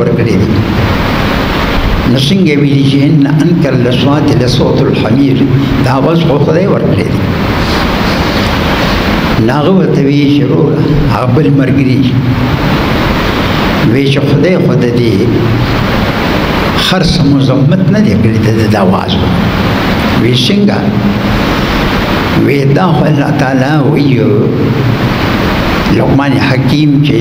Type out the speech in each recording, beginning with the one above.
ورکړي دي نسنګ ویلي چې ان انکر لصوات لصوت الحمير دا واس خدای ورکړي دي ناغه توی شروع ابل مرګري وی چې خدای خود دې خرس مزمت نه دی کړی د آواز وی څنګه وی دا الله تعالی ویو لقمان حکیم چې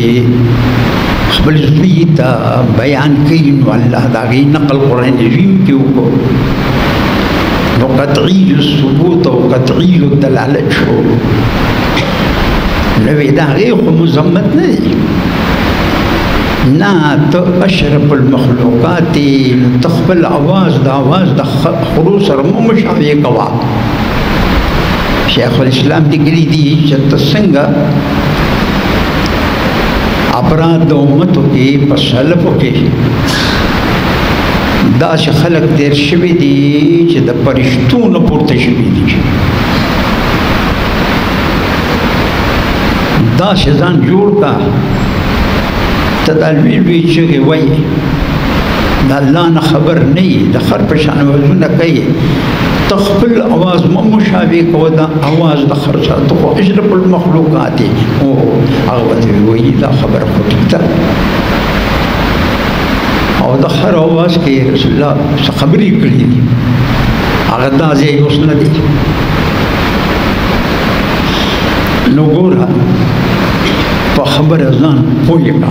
خپل زوی ته بیان کوي نو الله دا غي نقل قرآن کریم کې وکړو نو قطعی الثبوت او قطعی الدلالت شو نو دا غي خو مزمت نه دی نا تو اشرف المخلوقات تخبل آواز دا آواز دا خروس رمو مشابه کوا شیخ الاسلام دی گلی دی چت سنگا افراد دا امتو کی پسلفو کی دا چه خلق دیر شوی دی چه دا پرشتون پورت شوی دی دا چه زن جوڑ کا تدالوی لوی چگه وی دا اللہ نا خبر نئی دا خر پشان وزن کئی تخبل آواز مشابه کو دا آواز دا خرچا تو اشرف المخلوقاتی آغوات وی دا خبر خودتا او دا خر آواز که رسول اللہ خبری کلی دی آغا دا زی حسن دی نو گورا پا خبر ازان پوئی کا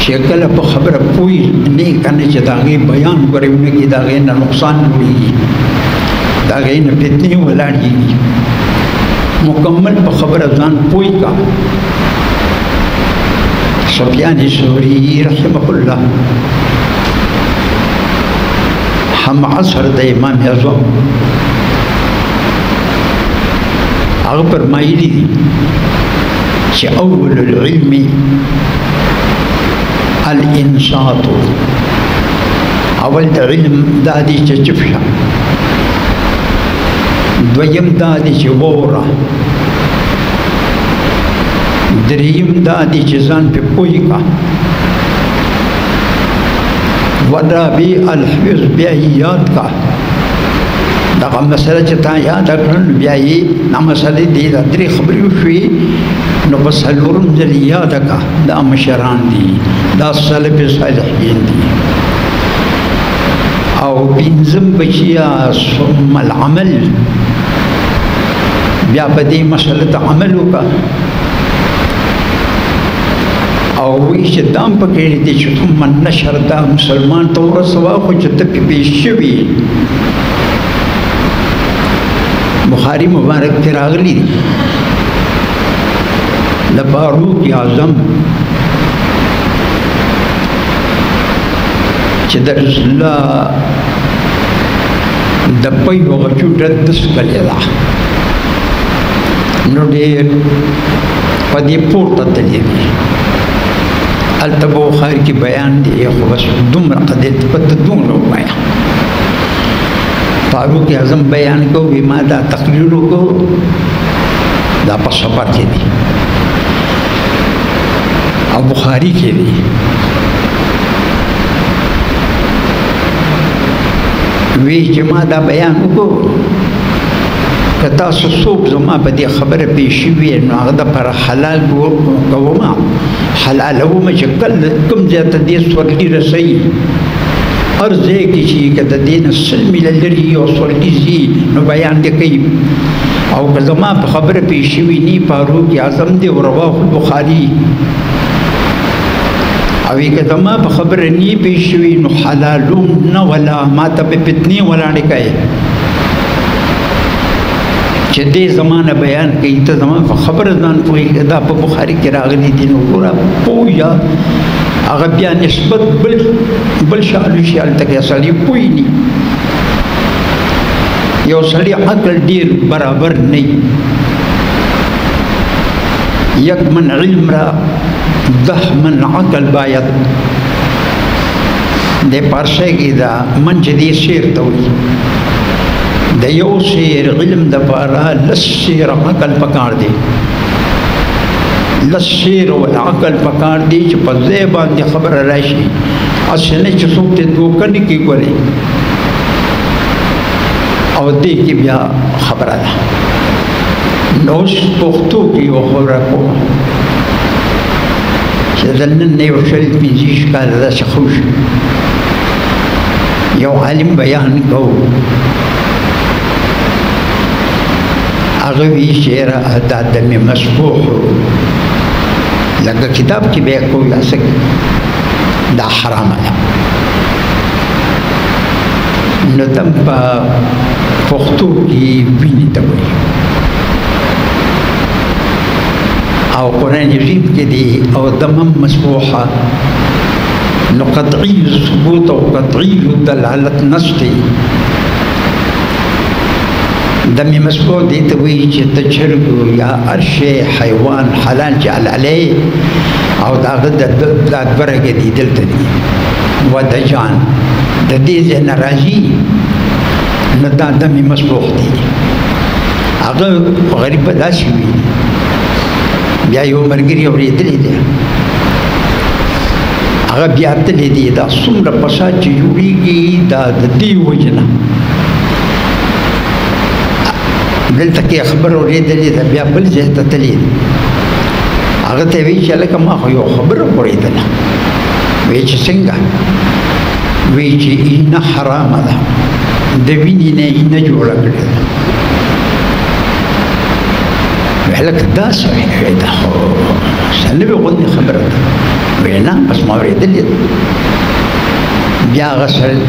شکل پا خبر پوئی نہیں کرنے چا داغی بیان کرے انہیں کی داغی نا نقصان ہوئی داغی نا فتنی ولاڑی مکمل پا خبر ازان پوئی کا سفیان ثوری رحمہ اللہ ہم عصر دا امام اعظم اغبر مائلی دی چه اول العلم الانصات اول دا علم دادی چه چفشا دویم دادی چه وورا دریم دادی چه زن پی پوئی کا ورابی الحفظ بیایی یاد کا دا مسئلہ چتا یاد اکرن بیایی نا مسئلہ دی دا دری خبری شوی نو بس حلورم جلی یاد اکا دا مشران دی دا سلف صالحین دی او بینزم بچیا ثم العمل بیا بدی مسئلہ عملو کا او ویش دام پکیلی دی چو ثم نشر دا مسلمان طور سوا خوچ تپی بیشوی بخاری مبارک تراغلی دی فاروق اعظم چې د رسول الله د پي وغچوټه دس کړی دا نو ډېر په دې پورته تللی دی هلته بخاري کې بیان دی خو بس دومره قدر په دومره وایا فاروق اعظم بیان کو ما دا تقریر کو دا په سفر کې دی او بخاری کې دی وی چې ما دا بیان وکړو که تاسو څوک زما په دې خبره پیښې وي نو هغه د پر حلال کومه حلالومه چې کوم ځای ته دې سورلي رسوي هر ځای کې چې که د دې نه سل میله لرې او سورلي ځي نو بیان دې کوي او که زما په خبره پیښې وي نی فاروق اعظم دی او رواه البخاري او که زما په خبره نی پیښې وي نو حلالوم نه ولا ما ته په فتنې ولاړې کوي چې دې زمانه بیان کوي ته زما په خبره ځان پوهېږه دا په بخاري کې راغلي دي نو ګوره پوهه هغه بیا نسبت بل شالو شي هلته کې سړی پوه ني یو سړی عقل ډېر برابر نه یک من علم را 10 من عقل باید د پارسه کې دا من چې دې شعر ته وایي د یو شعر علم د پاره لس شعر عقل پکار دی لس شعر او عقل پکار دی چې په ځای باندې خبره راشي اسنه چې څوک ته دوکړي کې کوي او دې کې بیا خبره ده نو پښتو کې یو خبره کوم چې دنن نه یو شل 5 کال دا څه خوش یو عالم بیان کو هغه وی شعر دا دم مسفوح لکه کتاب کې بیا کو یاسک دا حرام ده نو تم په پښتو کې ویني ته وایي او قرآن کریم کې دی او دم مسفوحه نو قطعی ثبوت او قطعی دلالت نشته دم مسفوح دی ته وایي چې د چرګو یا هر شی حیوان حلال جعل علیه او د هغه د برګې دی دلته دی ودجان د دې ځای نه راځي نو دا دم مسفوح دی هغه غریب داسې وي بیا یو ملګري اورېدلی دی هغه بیا تللی دی دا څومره فساد چې جوړېږي دا د دې وجې نه دلته کې خبر اورېدلې ده بیا بل ځای ته تللی دی هغه ته وایي چې هلکه ما خو یو خبره اورېدله وایي چې څنګه وایي چې اینه حرامه ده د وینې نه اینه جوړه کړې ده هلکه دا صحیح ده خو سلبي غوندې خبره ده وایي نه بس ما اورېدلې ده بیا هغه سړی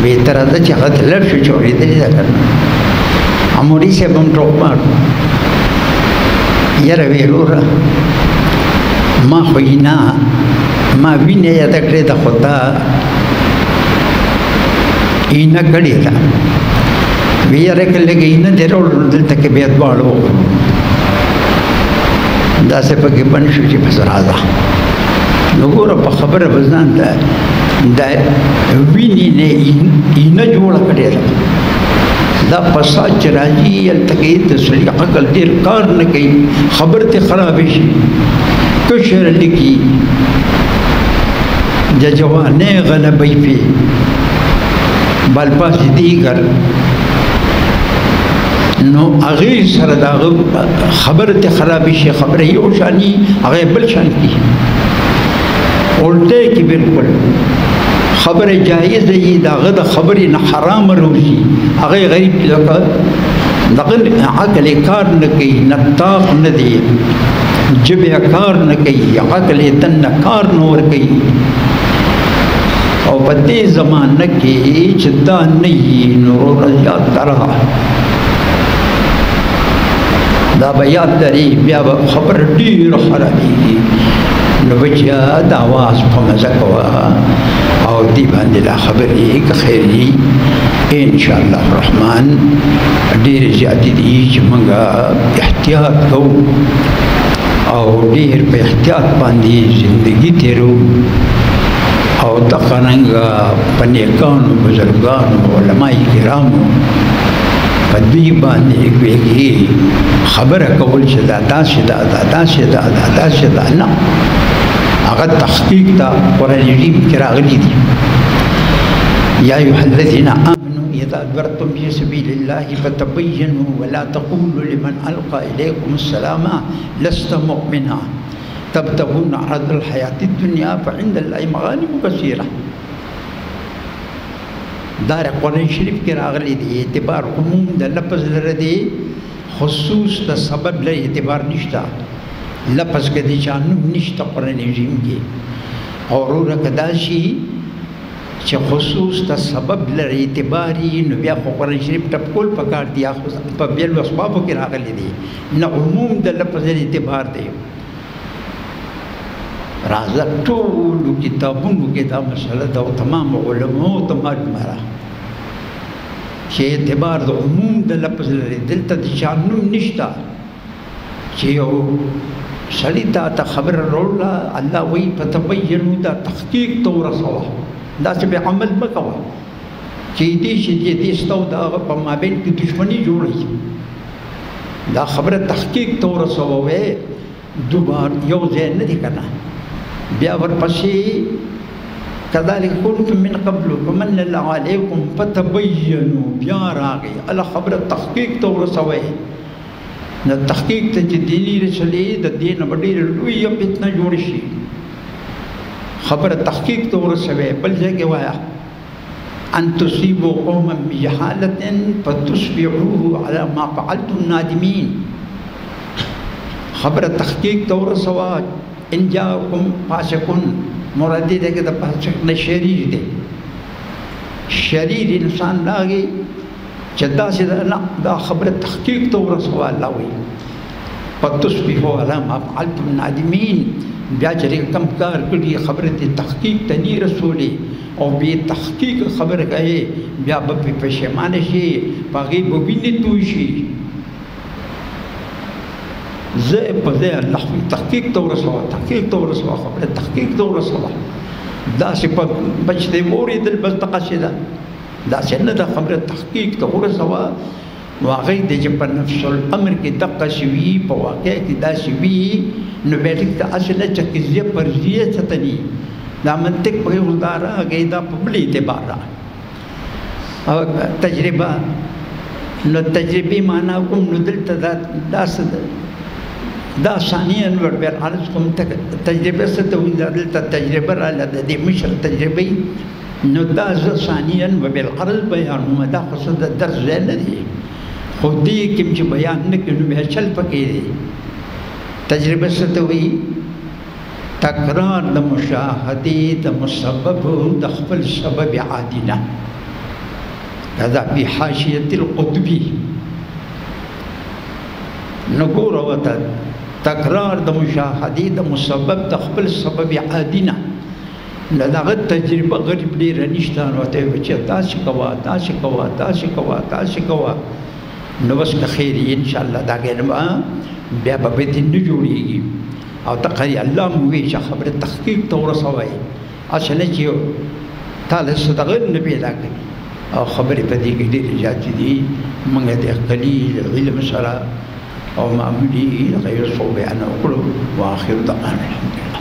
بهتره ده چې هغه ته لاړ شو چې اورېدلې ده که نه مولوي صاحب هم ټوک مار یاره ویې وروره ما خو نه ما وینه یاده کړې ده خو تا اینه کړې ده وی یاره که لږ اینه دې راوړو نو دلته کې بیا دواړه وکړو داسې پکې بند شو چې بس راځه نو ګوره په خبره به ځان ته د وینې نه اینه جوړه کړې ده دا فساد چې راځي هلته کې د سړي عقل ډېر کار نه کوي خبر ته خرابې شي کشر لیکي د جوانۍ غلبۍ پې بل پاسې دیګر نو هغې سره د هغه خبره ته خرابې شي خبره یو شاني هغه بل شان کي الټی کې بالکل خبره جایزه یي د هغه د خبرې نه حرام روشي هغه غریب لکه دغه عقل کار نه کوي نطاق نه دی ژبې کار نه کوي عقل یې دننه کار نه ورکوي او په دې زمانه کې چې دا نه وي نو یاد لره دا به یاد لري بیا به خبره ډېره خرابېږي نو بچیا د اواز په مزه کوه او دی باندې دا خبرې که خیر دي انشاءالله الرحمن ډېرې زیاتې دي چې موږ احتیاط کوو او ډېر په احتیاط باندې زندګي تېرو او دغه رنګه په نیکانو بزرګانو علماء کرامو په دوی باندې ویږي خبره کول چې دا داسې ده دا داسې ده دا داسې ده نه هغه تحقیق ته قرآن کریم کې راغلي دي یا ایها الذین آمنوا اذا ضربتم فی سبیل الله فتبینوا ولا تقولوا لمن القى الیکم السلام لست مؤمنا تبتغون عرض الحیاة الدنیا فعند الله مغانم کثیرة دار قرآن شریف کې راغلي دي اعتبار عموم د لفظ لره دی خصوص د سبب لري اعتبار نشته لفظ کې دي جانب نشته قرآن کریم کې او وروره که دا شي چې خصوص د سبب لري اعتباري نو بیا خو قرآن شریف ټپکول پکار دي په بیلو اسبابو کې راغلي دي نه عموم د لفظ اعتبار دی راځه ټولو کتابونو کې دا مسله ده او تمام علماو ته معلومه ده چې اعتبار د عموم د لفظ لري دلته د چا نوم نشته چې یو سړي ته خبره راوړله الله وایي فتبینو دا تحقیق ته ورسوه داسې به عمل مه کوه چې دې شي دې ستا او د هغه په مابین کې دښمني جوړوي دا خبره تحقیق ته ورسوه وی دوبار یو ځای نه دی که نه بیا ورپسې كذلك كنتم من قبل فمن الله عليكم فتبينوا بیا راغی الله خبره تحقیق ته ورسوئ نو تحقیق ته چې دیني رسولې د دې نه به ډېره لویه فتنه جوړه شي خبره تحقیق ته ورسوئ بل ځای کې وایه ان تصيبوا قوما بجهالة فتصبحوا على ما فعلتم نادمين. خبر تحقیق طور سوا ان جاءكم فاسقون مراد دې کې د فاسق نه شریر دی. شریر انسان لاغي چې داسې دا خبره تحقیق طور سوا الله وي فتصبحوا على ما فعلتم نادمين. بیا چې کم کار کړي خبره دې تحقیق ته نه رسولي او بې تحقیق خبره کوي بیا به پښیمانه شي په هغې به وینې توی شي. زه په ځای الله وي تحقیق ته ورسوه تحقیق ته ورسوه خبره تحقیق ته ورسوه. داسې په بچ دې واورېدل بس دغسې ده داسې نه ده خبره تحقیق ته ورسوه. نو هغې دی چې په نفس الامر کې دقسې وي په واقع کې داسې وي نو بیا ټیک ته هسې نه چې قضیه فرضیه څه ته ني دا منطق په یو دا راغی دا په بل اعتبار را تجربه. نو تجربې معنا کوم نو دلته دا څه ده دا ثانیاً وربیر عرض کوم تجربه څه ته وایي دا دلته تجربه راله د دې مشر تجربې نو دا زه ثانیاً وبالعرض بیانومه دا خو څه د درس ځای نه دی خو دې کې چې بیان نه کړي نو بیا چل پکې دی. تجربه څه ته وایي تکرار د مشاهدې د مسبب د خپل سبب عادینه. دا په حاشیه القطبی نو ګوره ورته تکرار د مشاهدې د مسبب د خپل سبب عادینه. نو دغه تجربه غریب ډېره نشته نو ورته وایي چې داسې کوه داسې کوه داسې کوه داسې کوه نو بس که خیر یې انشاءالله دا ګنه بیا به دې نه جوړېږي. او تقری الله مو وی چې خبره تحقیق ته ورسوئ اصل چې تعالی صدقه نه پیدا کړي او خبرې په دې کې ډېرې زیاتې دي. موږ د قلیل علم سره او معمولي غیر صوب بیان وکړو. واخر دعوانا الحمد لله.